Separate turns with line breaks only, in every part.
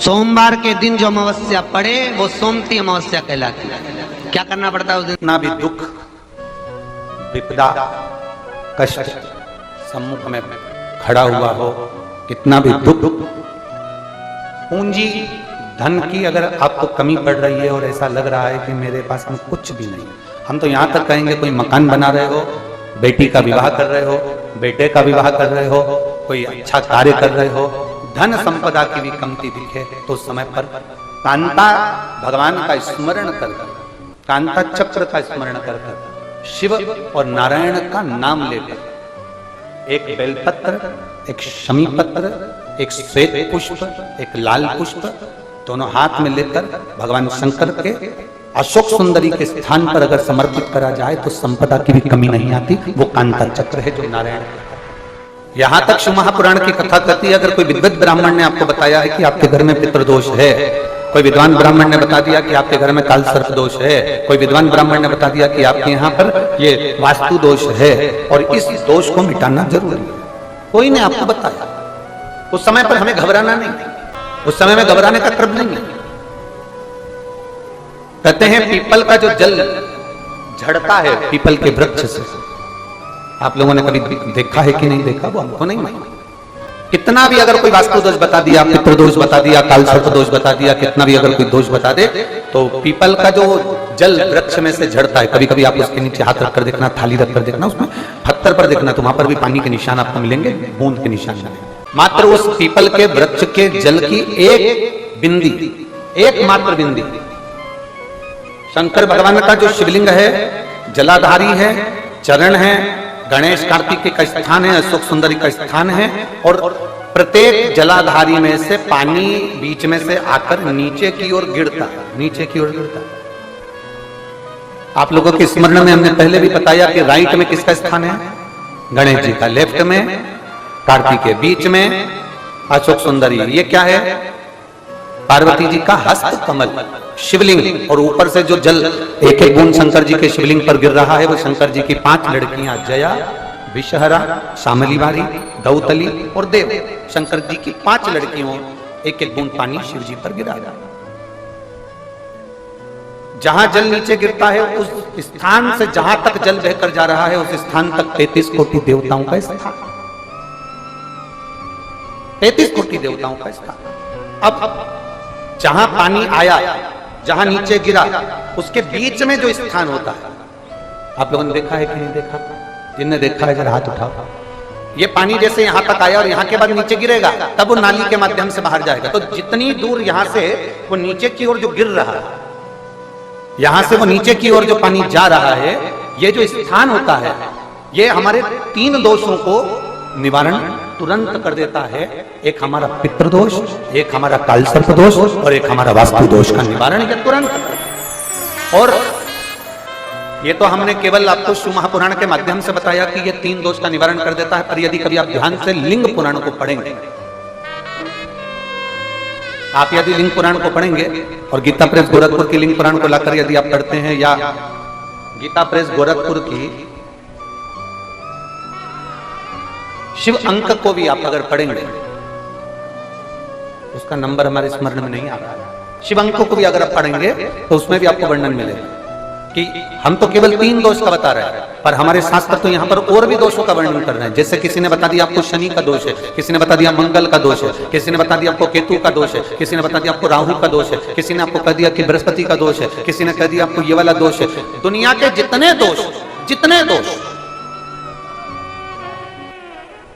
सोमवार के दिन जो अमावस्या पड़े वो सोमती अमावस्या कहलाती है। क्या करना पड़ता है उस दिन?
कितना भी दुख विपदा कष्ट सम्मुख में खड़ा हुआ हो, कितना भी दुख पूंजी धन की अगर आपको कमी पड़ रही है और ऐसा लग रहा है कि मेरे पास में कुछ भी नहीं, हम तो यहाँ तक कहेंगे कोई मकान बना रहे हो, बेटी का विवाह कर रहे हो, बेटे का विवाह कर रहे हो, कोई अच्छा कार्य कर रहे हो, धन संपदा की भी कमती दिखे तो उस समय पर कांता भगवान का स्मरण कर, कांता चक्र का स्मरण कर, शिव और नारायण का नाम लेकर एक बेलपत्र, एक शमी पत्र, एक श्वेत पुष्प, एक लाल पुष्प दोनों हाथ में लेकर भगवान शंकर के अशोक सुंदरी के स्थान पर अगर समर्पित करा जाए तो संपदा की भी कमी नहीं आती। वो कांता चक्र है जो नारायण। यहां तक शिव महापुराण की कथा कहती है, अगर कोई विद्वत ब्राह्मण ने आपको बताया है कि आपके घर में पितृदोष है, कोई विद्वान ब्राह्मण ने बता दिया कि आपके घर में काल सर्प दोष है, कोई विद्वान ब्राह्मण ने बता दिया कि आपके यहाँ पर ये वास्तु दोष है और इस दोष को मिटाना जरूरी है, कोई ने आपको बताया, उस समय पर हमें घबराना नहीं, उस समय में घबराने का क्रम नहीं है। कहते हैं पीपल का जो जल झड़ता है पीपल के वृक्ष से, आप लोगों ने कभी देखा है कि नहीं देखा, वो हमको नहीं मालूम। कितना भी अगर कोई वास्तु दोष बता दिया, पितृ दोष बता दिया, काल सर्प दोष बता दिया, कितना भी अगर कोई दोष बता दे, तो पीपल का जो जल वृक्ष में से झड़ता है, कभी कभी आप उसके नीचे हाथ रखकर देखना, थाली रखकर देखना, उसमें पत्थर पर देखना, तो वहां पर भी पानी के निशान आपको मिलेंगे, बूंद के निशान। मात्र उस पीपल के वृक्ष के जल की एक बिंदी, एकमात्र बिंदी, शंकर भगवान का जो शिवलिंग है, जलाधारी है, चरण है, गणेश कार्तिक का स्थान है, अशोक सुंदरी का स्थान है, और प्रत्येक जलाधारी में से पानी बीच में से आकर नीचे की ओर गिरता, नीचे की ओर गिरता। आप लोगों के स्मरण में हमने पहले भी बताया कि राइट में किसका स्थान है? गणेश जी का, लेफ्ट में कार्तिक के, बीच में अशोक सुंदरी। ये क्या है? पार्वती जी का हस्त कमल शिवलिंग, और ऊपर से जो जल एक एक बूंद शंकर जी के शिवलिंग पर गिर रहा है, वो शंकर जी की 5 लड़कियां जया, विषहरा, शामलीवारी, दौतली और देव, शंकर जी की 5 लड़कियों, एक एक बूंद पानी शिव जी पर गिरा। जहां जल नीचे गिरता है उस स्थान से जहां तक जल बहकर जा रहा है उस स्थान तक 33 कोटि देवताओं का स्थान, 33 कोटि देवताओं का स्थान। अब जहां पानी आया, जहां नीचे गिरा, उसके बीच में जो स्थान होता है, आप लोगों ने देखा है कि नहीं देखा? जिनने देखा है जरा हाथ उठाओ। ये पानी जैसे यहां तक आया और यहां के बाद नीचे गिरेगा, तब वो नाली के माध्यम से बाहर जाएगा। तो जितनी दूर यहां से वो नीचे की ओर जो गिर रहा है, यहां से वो नीचे की ओर जो पानी जा रहा है, ये जो स्थान होता है, ये हमारे 3 दोषों को निवारण तुरंत कर देता है। एक हमारा पितृदोष, एक हमारा काल सर्प दोष और एक हमारा वास्तु दोष का निवारण ये तुरंत। और ये तो हमने केवल आपको शिव महापुराण के माध्यम से बताया कि ये 3 दोष का निवारण कर देता है, पर यदि कभी आप ध्यान से लिंग पुराण को पढ़ेंगे, आप यदि लिंग पुराण को पढ़ेंगे और गीता प्रेस गोरखपुर की लिंग पुराण को लाकर यदि आप पढ़ते हैं, या गीता प्रेस गोरखपुर की शिव अंक को भी आप अगर पढ़ेंगे, उसका नंबर हमारे स्मरण में नहीं आ रहा है, शिव अंक को भी अगर आप पढ़ेंगे तो उसमें भी आपको वर्णन मिलेगा कि हम तो केवल 3 दोष का बता रहे हैं, पर हमारे शास्त्र तो यहाँ पर और भी दोषों का वर्णन कर रहे हैं। जैसे किसी ने बता दिया आपको शनि का दोष है, किसी ने बता दिया मंगल का दोष है, किसी ने बता दिया आपको केतु का दोष है, किसी ने बता दिया आपको राहु का दोष है, किसी ने आपको कह दिया कि बृहस्पति का दोष है, किसी ने कह दिया आपको ये वाला दोष है। दुनिया के जितने दोष,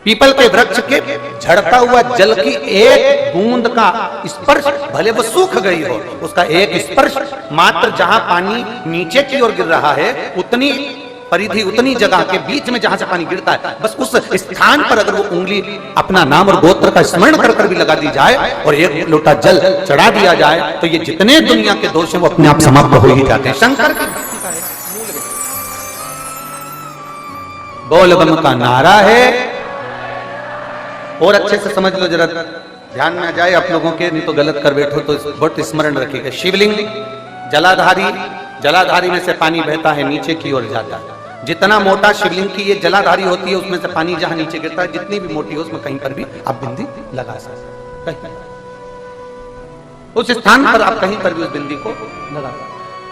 पीपल के वृक्ष के झड़ता हुआ जल की एक बूंद का स्पर्श, भले वो सूख गई हो, उसका एक स्पर्श मात्र जहां पानी नीचे की ओर गिर रहा है, उतनी परिधि, उतनी जगह के बीच में जहां से पानी गिरता है, बस उस स्थान पर अगर वो उंगली अपना नाम और गोत्र का स्मरण कर कर भी लगा दी जाए और एक लोटा जल चढ़ा दिया जाए, तो ये जितने दुनिया के दोष हैं वो अपने आप समाप्त हो ही जाते हैं। शंकर की बोल बम का नारा है। और अच्छे से समझ लो, जरा ध्यान में आ जाए आप लोगों के, नहीं तो गलत कर बैठो तो बहुत स्मरण रखिएगा। शिवलिंग जलाधारी, जलाधारी में से पानी बहता है, नीचे की ओर जाता है। जितना मोटा शिवलिंग की ये जलाधारी होती है, उसमें से पानी जहां नीचे गिरता है, जितनी भी मोटी हो उसमें कहीं पर भी आप बिंदी लगा सकते हैं। उस स्थान पर आप कहीं पर भी उस बिंदी को लगा।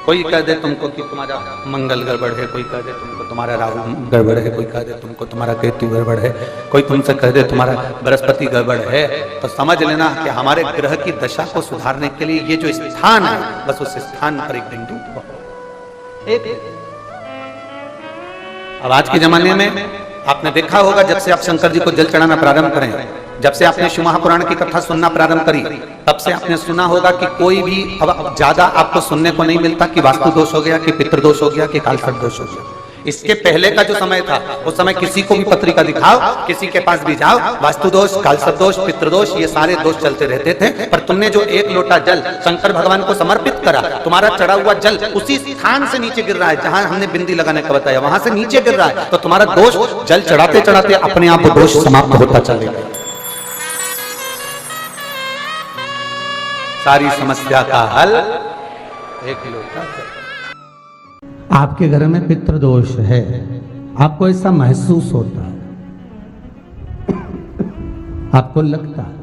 कोई कह दे तुमको कि तुम्हारा मंगल गड़बड़ है, कोई कह दे तुमको तुम्हारा राहु गड़बड़ है, कोई कह दे तुमको तुम्हारा केतु गड़बड़ है, कोई तुमसे कह दे तुम्हारा बृहस्पति गड़बड़ है, तो समझ लेना कि हमारे ग्रह की दशा को सुधारने के लिए ये जो स्थान है, बस उस स्थान पर एक बिंदु एक। अब आज के जमाने में आपने देखा होगा, जब से आप शंकर जी को जल चढ़ाना प्रारंभ करें, जब से आपने शिव महापुराण की कथा सुनना प्रारंभ करी, तब से आपने सुना होगा कि कोई भी अब ज्यादा आपको सुनने को नहीं मिलता कि वास्तु दोष हो गया, कि पितृदोष हो गया, कि कालसर्प दोष हो गया। इसके पहले का जो समय था, उस समय किसी को भी पत्रिका दिखाओ, किसी के पास भी जाओ, वास्तु दोष, कालसर्प दोष, पितृदोष, ये सारे दोष चलते रहते थे। पर तुमने जो एक लोटा जल शंकर भगवान को समर्पित करा, तुम्हारा चढ़ा हुआ जल उसी स्थान से नीचे गिर रहा है जहां हमने बिंदी लगाने का बताया, वहां से नीचे गिर रहा है, तो तुम्हारा दोष जल चढ़ाते चढ़ाते अपने आप वो दोष समाप्त होता चलेगा। सारी समस्या का हल एक लोटा।
आपके घर में पितृदोष है, आपको ऐसा महसूस होता है, आपको लगता है,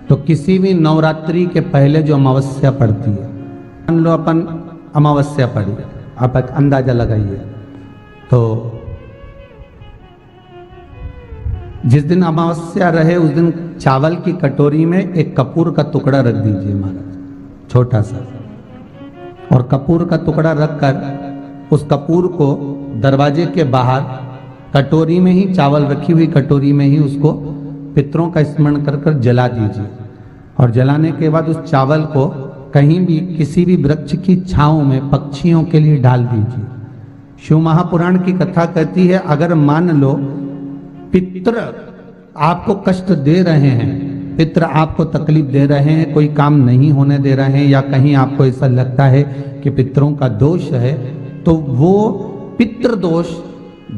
तो किसी भी नवरात्रि के पहले जो अमावस्या पड़ती है, मान लो अपन अमावस्या पड़ी, आप एक अंदाजा लगाइए, तो जिस दिन अमावस्या रहे उस दिन चावल की कटोरी में एक कपूर का टुकड़ा रख दीजिए महाराज, छोटा सा, और कपूर का टुकड़ा रखकर उस कपूर को दरवाजे के बाहर कटोरी में ही, चावल रखी हुई कटोरी में ही उसको पितरों का स्मरण कर कर जला दीजिए। और जलाने के बाद उस चावल को कहीं भी किसी भी वृक्ष की छांव में पक्षियों के लिए डाल दीजिए। शिव महापुराण की कथा कहती है, अगर मान लो पितृ आपको कष्ट दे रहे हैं, पितृ आपको तकलीफ दे रहे हैं, कोई काम नहीं होने दे रहे हैं, या कहीं आपको ऐसा लगता है कि पितरों का दोष है, तो वो पितृदोष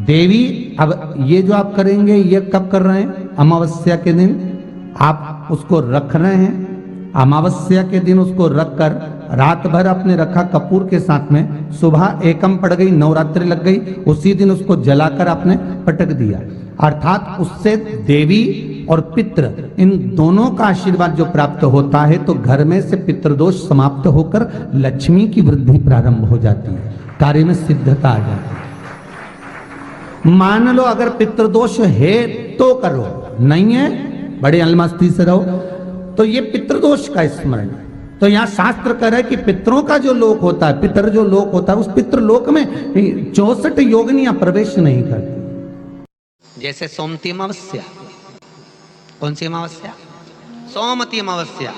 देवी, अब ये जो आप करेंगे ये कब कर रहे हैं? अमावस्या के दिन आप उसको रख रहे हैं, अमावस्या के दिन उसको रखकर रात भर आपने रखा कपूर के साथ में, सुबह एकम पड़ गई, नवरात्रि लग गई, उसी दिन उसको जलाकर आपने पटक दिया। अर्थात उससे देवी और पितृ इन दोनों का आशीर्वाद जो प्राप्त होता है, तो घर में से पितृदोष समाप्त होकर लक्ष्मी की वृद्धि प्रारंभ हो जाती है, कार्य में सिद्धता आ जाती है। मान लो अगर पितृदोष है तो करो, नहीं है बड़े अलमस्ती से रहो, तो ये पितृदोष का स्मरण। तो यहाँ शास्त्र कह रहा है कि पितरों का जो लोक होता है, पितर जो लोक होता है, उस पितृलोक में 64 योगिनियां प्रवेश नहीं करती।
जैसे सोमती अमावस्या, कौन सी अमावस्या? सोमती अमावस्या।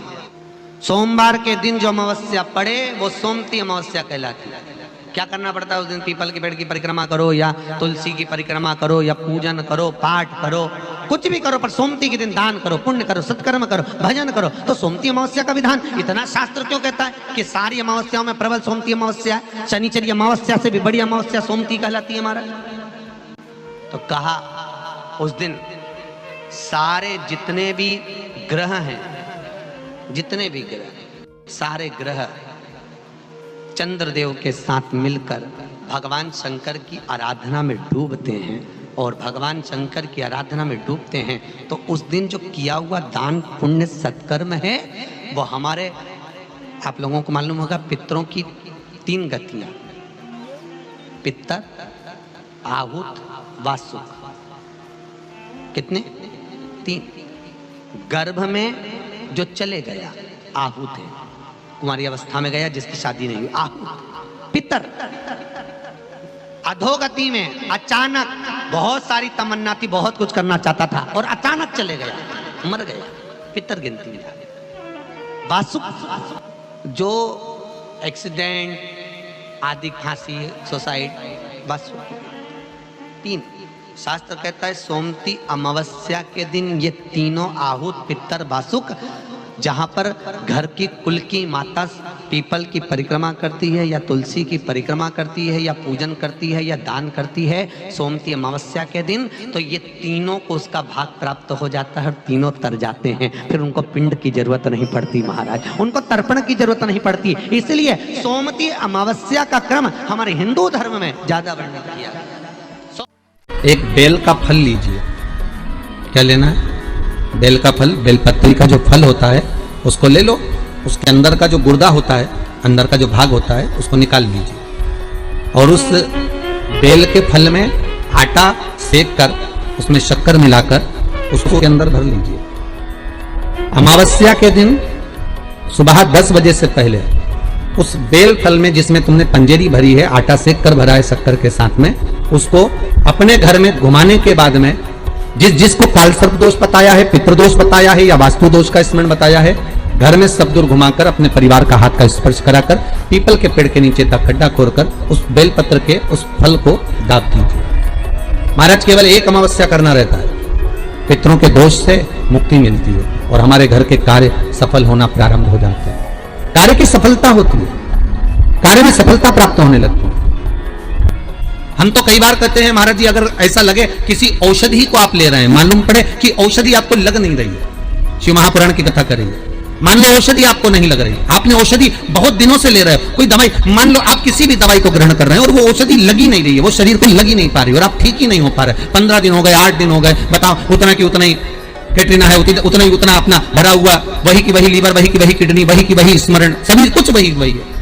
सोमवार के दिन जो अमावस्या पड़े वो सोमती अमावस्या कहलाती है। क्या करना पड़ता है उस दिन? पीपल के पेड़ की परिक्रमा करो, या तुलसी की परिक्रमा करो, या पूजन करो, पाठ करो, कुछ भी करो, पर सोमती के दिन दान करो, पुण्य करो, सत्कर्म करो, भजन करो। तो सोमती अमावस्या का विधान इतना शास्त्र क्यों कहता है कि सारी अमावस्याओं में प्रबल सोमती अमावस्या है? शनिचरी अमावस्या से भी बड़ी अमावस्या सोमती कहलाती है महाराज। तो कहा उस दिन सारे जितने भी ग्रह हैं, जितने भी ग्रह, सारे ग्रह चंद्रदेव के साथ मिलकर भगवान शंकर की आराधना में डूबते हैं, और भगवान शंकर की आराधना में डूबते हैं तो उस दिन जो किया हुआ दान पुण्य सत्कर्म है वो हमारे, आप लोगों को मालूम होगा, पितरों की 3 गतियां, पितर, आहुत, वासुक। कितने? 3। गर्भ में जो चले गया आहुत है, कुमारी अवस्था में गया जिसकी शादी नहीं हुई, आहुत। पितर अधोगति में अचानक बहुत सारी तमन्ना थी, बहुत कुछ करना चाहता था और अचानक चले गया, मर गया, पितर गिनती में। वासुक जो एक्सीडेंट आदि, फांसी, सुसाइड, वासुक। 3 शास्त्र कहता है सोमती अमावस्या के दिन ये तीनों आहुत, पितर, वासुक, जहां पर घर की कुल की माता पीपल की परिक्रमा करती है, या तुलसी की परिक्रमा करती है, या पूजन करती है, या दान करती है सोमती अमावस्या के दिन, तो ये तीनों को उसका भाग प्राप्त हो जाता है और तीनों तर जाते हैं। फिर उनको पिंड की जरूरत नहीं पड़ती महाराज, उनको तर्पण की जरूरत नहीं पड़ती। इसलिए सोमती अमावस्या का क्रम हमारे हिंदू धर्म में ज्यादा वर्णित किया गया।
एक बेल का फल लीजिए। क्या लेना है? बेल का फल, बेलपत्री का जो फल होता है
उसको ले लो, उसके अंदर का जो गुर्दा होता है, अंदर का जो भाग होता है, उसको निकाल लीजिए और उस बेल के फल में आटा सेक कर उसमें शक्कर मिलाकर उसको के अंदर भर लीजिए। अमावस्या के दिन सुबह 10 बजे से पहले उस बेल फल में जिसमें तुमने पंजेरी भरी है, आटा सेक कर भरा है शक्कर के साथ में, उसको अपने घर में घुमाने के बाद में जिसको कालसर्प दोष बताया है, पितृदोष बताया है या वास्तु दोष का स्मरण बताया है, घर में सब दूर घुमाकर अपने परिवार का हाथ का स्पर्श कराकर पीपल के पेड़ के नीचे तक खड्डा खोदकर उस बेलपत्र के उस फल को दाब दीजिए। महाराज केवल एक अमावस्या करना रहता है, पितरों के दोष से मुक्ति मिलती है और हमारे घर के कार्य सफल होना प्रारंभ हो जाते हैं। कार्य की सफलता होती है, कार्य में सफलता प्राप्त होने लगती है। हम तो कई बार कहते हैं महाराज जी, अगर ऐसा लगे किसी औषधि को आप ले रहे हैं, मालूम पड़े कि औषधि आपको लग नहीं रही है, शिव महापुराण की कथा करेंगे, मान लो औषधि आपको नहीं लग रही, आपने औषधि बहुत दिनों से ले रहे हो, कोई दवाई, मान लो आप किसी भी दवाई को ग्रहण कर रहे हैं और वो औषधि लगी नहीं रही है, वो शरीर को लगी नहीं पा रही और आप ठीक ही नहीं हो पा रहे, 15 दिन हो गए, 8 दिन हो गए, बताओ उतना की उतना ही कैटरीना है, उतना ही उतना अपना भरा हुआ, वही की वही लीवर, वही की वही किडनी, वही की वही स्मरण, सभी कुछ वही वही है,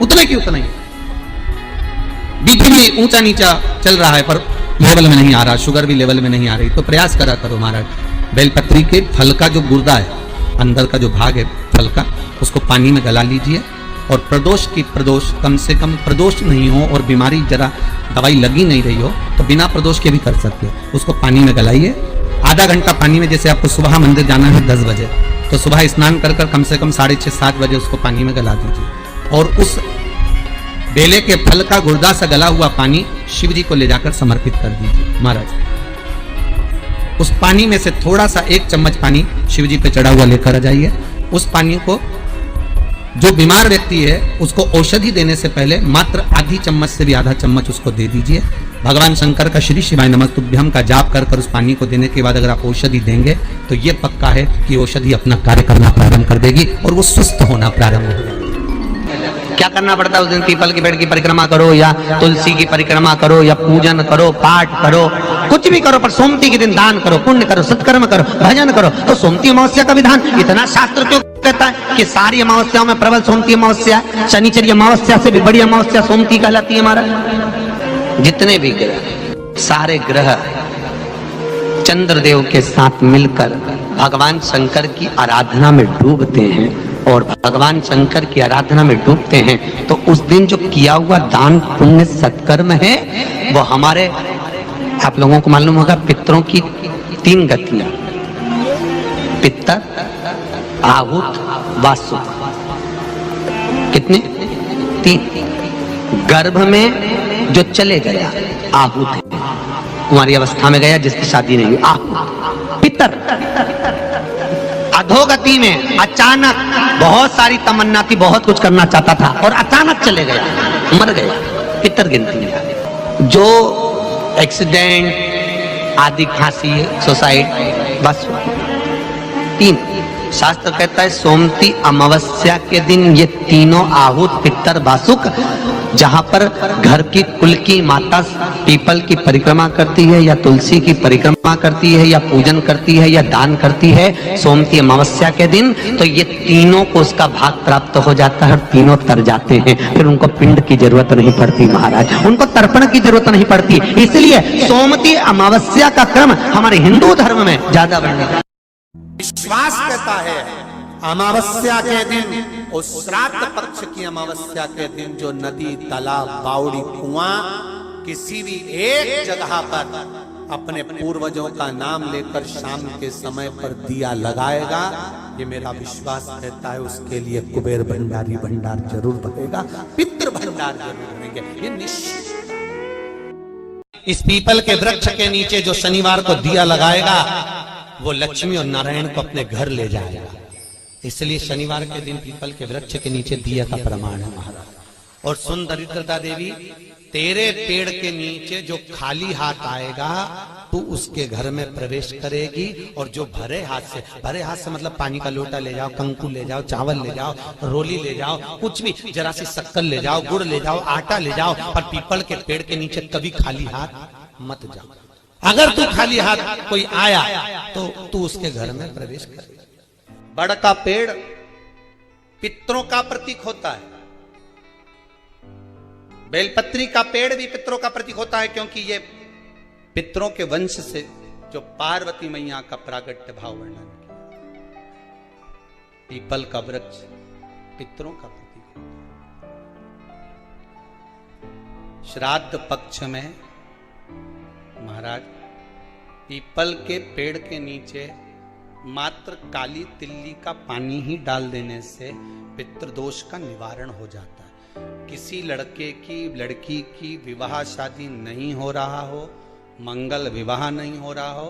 उतने की उतना ही। बीपी भी ऊंचा नीचा चल रहा है पर लेवल में नहीं आ रहा, शुगर भी लेवल में नहीं आ रही, तो प्रयास करा करो महाराज, बेलपत्री के फल का जो गुर्दा है, अंदर का जो भाग है फल का, उसको पानी में गला लीजिए और प्रदोष की प्रदोष, कम से कम प्रदोष नहीं हो और बीमारी जरा दवाई लगी नहीं रही हो तो बिना प्रदोष के भी कर सकते हो, उसको पानी में गलाइए, आधा घंटा पानी में, जैसे आपको सुबह मंदिर जाना है 10 बजे, तो सुबह स्नान कर कम से कम 6:30-7 बजे उसको पानी में गला दीजिए और उस बेले के फल का गुर्दा से गला हुआ पानी शिव जी को ले जाकर समर्पित कर दीजिए। महाराज उस पानी में से थोड़ा सा 1 चम्मच पानी शिव जी पे चढ़ा हुआ लेकर आ जाइए। उस पानी को जो बीमार व्यक्ति है उसको औषधि देने से पहले मात्र आधी चम्मच से भी आधा चम्मच उसको दे दीजिए। भगवान शंकर का श्री शिवाय नमस्तुभ्यम का जाप कर उस पानी को देने के बाद अगर आप औषधि देंगे तो ये पक्का है कि औषधि अपना कार्य करना प्रारंभ कर देगी और वो स्वस्थ होना प्रारंभ हो जाएगी।
क्या करना पड़ता है उस दिन? पीपल के पेड़ की परिक्रमा करो या तुलसी की परिक्रमा करो या पूजन करो, पाठ करो, कुछ भी करो, पर सोमती के दिन दान करो, पुण्य करो, सत्कर्म करो, भजन करो। तो सोमती अमावस्या का विधान इतना शास्त्र क्यों कहता है कि सारी अमावस्याओं में प्रबल सोमती अमावस्या, शनिचरी अमावस्या से भी बड़ी अमावस्या सोमती कहलाती है। हमारा जितने भी ग्रह, सारे ग्रह चंद्रदेव के साथ मिलकर भगवान शंकर की आराधना में डूबते हैं और भगवान शंकर की आराधना में डूबते हैं तो उस दिन जो किया हुआ दान पुण्य सत्कर्म है वो हमारे, आप लोगों को मालूम होगा, पितरों की 3 गतियां, पितर, आहुत, वासुक, कितने? 3। गर्भ में जो चले गया आहुत है, कुंवारी अवस्था में गया जिसकी शादी नहीं हुई, आहुत। पितर अधोगति में अचानक बहुत सारी तमन्ना थी, बहुत कुछ करना चाहता था और अचानक चले गया, मर गया, पितर गिनती में। जो एक्सीडेंट आदि, खांसी, सुसाइड, बस 3। शास्त्र कहता है सोमती अमावस्या के दिन ये तीनों आहुत, पितर, वासुक, जहां पर घर की कुल की माता पीपल की परिक्रमा करती है या तुलसी की परिक्रमा करती है या पूजन करती है या दान करती है सोमती अमावस्या के दिन, तो ये तीनों को उसका भाग प्राप्त हो जाता है और तीनों तर जाते हैं। फिर उनको पिंड की जरूरत नहीं पड़ती महाराज, उनको तर्पण की जरूरत नहीं पड़ती। इसलिए सोमती अमावस्या का क्रम हमारे हिंदू धर्म में ज्यादा बढ़ने का
विश्वास कहता है अमावस्या के दिन और श्राद्ध पक्ष की अमावस्या के दिन जो नदी, तालाब, बावड़ी, कुआं किसी भी एक जगह पर अपने पूर्वजों का नाम लेकर शाम के समय पर दिया लगाएगा, ये मेरा विश्वास कहता है उसके लिए कुबेर भंडारी भंडार जरूर बनेगा, पितृ भंडार जरूर बनेंगे, ये निश्चित। इस पीपल के वृक्ष के नीचे जो शनिवार को दिया लगाएगा वो लक्ष्मी और नारायण को अपने घर ले जाएगा। इसलिए शनिवार के दिन पीपल के वृक्ष के नीचे दिया का प्रमाण है महाराज। और सुन दरिद्रता देवी, तेरे पेड़ के नीचे जो खाली हाथ आएगा तू उसके घर में प्रवेश करेगी और जो भरे हाथ से मतलब पानी का लोटा ले जाओ, कंकु ले जाओ, चावल ले जाओ, रोली ले जाओ, कुछ भी, जरा सी शक्कर ले जाओ, गुड़ ले जाओ, आटा ले जाओ, पर पीपल के पेड़ के नीचे कभी खाली हाथ मत जाओ।
अगर तू खाली हाथ कोई आया तो तू उसके घर में प्रवेश कर।
बड़ का पेड़ पितरों का प्रतीक होता है, बेलपत्री का पेड़ भी पितरों का प्रतीक होता है, क्योंकि ये पितरों के वंश से जो पार्वती मैया का प्रागट्य भाव वर्णन किया। पीपल का वृक्ष पितरों का प्रतीक होता है। श्राद्ध पक्ष में महाराज पीपल के पेड़ के नीचे मात्र काली तिल्ली का पानी ही डाल देने से पितृदोष का निवारण हो जाता है। किसी लड़के की लड़की की विवाह शादी नहीं हो रहा हो, मंगल विवाह नहीं हो रहा हो,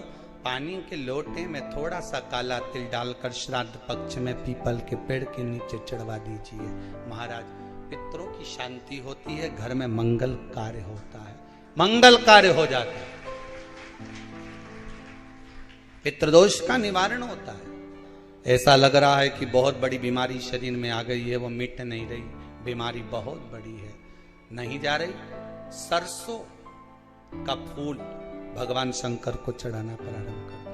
पानी के लोटे में थोड़ा सा काला तिल डालकर श्राद्ध पक्ष में पीपल के पेड़ के नीचे चढ़वा दीजिए महाराज। पितरों की शांति होती है, घर में मंगल कार्य होता है, मंगल कार्य हो जाता है, पितृदोष का निवारण होता है। ऐसा लग रहा है कि बहुत बड़ी बीमारी शरीर में आ गई है, वो मिट नहीं रही, बीमारी बहुत बड़ी है, नहीं जा रही। सरसों का फूल भगवान शंकर को चढ़ाना प्रारंभ कर दो।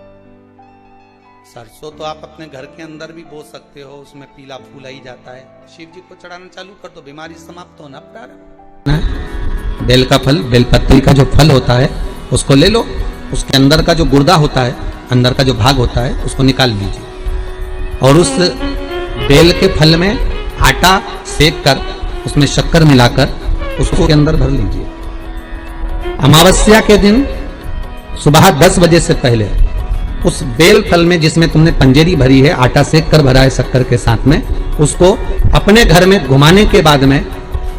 सरसों तो आप अपने घर के अंदर भी बो सकते हो, उसमें पीला फूल आ ही जाता है, शिव जी को चढ़ाना चालू कर दो, बीमारी समाप्त होना प्रारंभ।
बेल का फल, बेलपत्री का जो फल होता है उसको ले लो, उसके अंदर का जो गुर्दा होता है, अंदर का जो भाग होता है उसको निकाल लीजिए और उस बेल के फल में आटा सेक कर उसमें शक्कर मिलाकर उसको के अंदर भर लीजिए। अमावस्या के दिन सुबह 10 बजे से पहले उस बेल फल में जिसमें तुमने पंजेरी भरी है, आटा सेक कर भरा है शक्कर के साथ में, उसको अपने घर में घुमाने के बाद में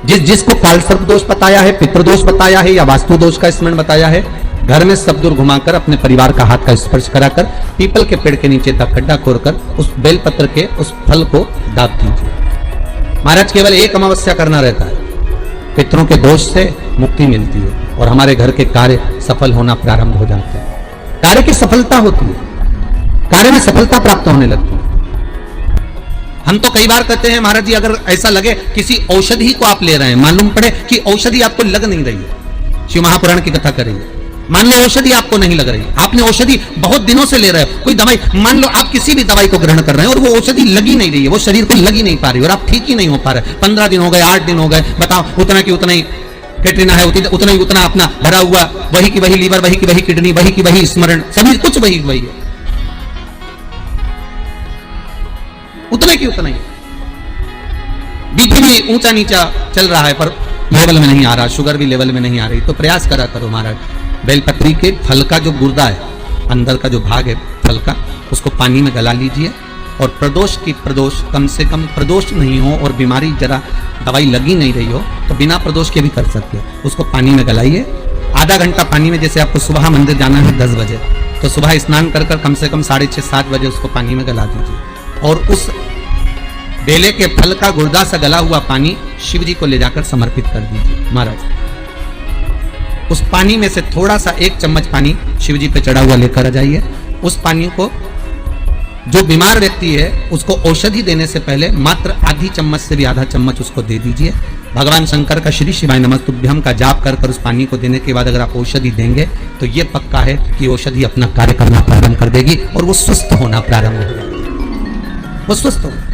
जिसको कालसर्प दोष बताया है, पितृदोष बताया है या वास्तु दोष का स्मरण बताया है, घर में सब दूर घुमाकर अपने परिवार का हाथ का स्पर्श कराकर पीपल के पेड़ के नीचे तक खड्डा खोदकर उस बेलपत्र के उस फल को दाब दीजिए। महाराज केवल एक अमावस्या करना रहता है, पितरों के दोष से मुक्ति मिलती है और हमारे घर के कार्य सफल होना प्रारंभ हो जाते हैं। कार्य की सफलता होती है, कार्य में सफलता प्राप्त होने लगती है। हम तो कई बार कहते हैं महाराज जी, अगर ऐसा लगे किसी औषधि को आप ले रहे हैं, मालूम पड़े कि औषधि आपको लग नहीं रही है, शिव महापुराण की कथा करेंगे, मान लो औषधि आपको नहीं लग रही, आपने औषधि बहुत दिनों से ले रहे हो, कोई दवाई, मान लो आप किसी भी दवाई को ग्रहण कर रहे हैं और वो औषधि लगी नहीं रही है, वो शरीर को लगी नहीं पा रही और आप ठीक ही नहीं हो पा रहे, 15 दिन हो गए, 8 दिन हो गए, बताओ, उतना की उतना ही कैटरीना है, उतना ही उतना अपना भरा हुआ, वही की वही लीवर, वही की वही किडनी, वही की वही स्मरण, सभी कुछ वही वही है, उतना की उतना ही। बीपी भी ऊंचा नीचा चल रहा है पर लेवल में नहीं आ रहा, शुगर भी लेवल में नहीं आ रही, तो प्रयास करा करो महाराज, बेलपत्री के फल का जो गुर्दा है, अंदर का जो भाग है फल का, उसको पानी में गला लीजिए और प्रदोष कम से कम प्रदोष नहीं हो और बीमारी जरा दवाई लगी नहीं रही हो तो बिना प्रदोष के भी कर सकते हो, उसको पानी में गलाइए, आधा घंटा पानी में, जैसे आपको सुबह मंदिर जाना है 10 बजे, तो सुबह स्नान कर कम से कम 6:30-7 बजे उसको पानी में गला दीजिए और उस बेले के फल का गुर्दा से गला हुआ पानी शिव जी को ले जाकर समर्पित कर दीजिए महाराज। उस पानी में से थोड़ा सा 1 चम्मच पानी शिव जी पे चढ़ा हुआ लेकर आ जाइए। उस पानी को जो बीमार व्यक्ति है उसको औषधि देने से पहले मात्र आधी चम्मच से भी आधा चम्मच उसको दे दीजिए। भगवान शंकर का श्री शिवाय नमस्तुभ्यम का जाप कर उस पानी को देने के बाद अगर आप औषधि देंगे तो ये पक्का है कि औषधि अपना कार्य करना प्रारंभ कर देगी और वो स्वस्थ होना प्रारंभ हो जाएगी, वो स्वस्थ होगा।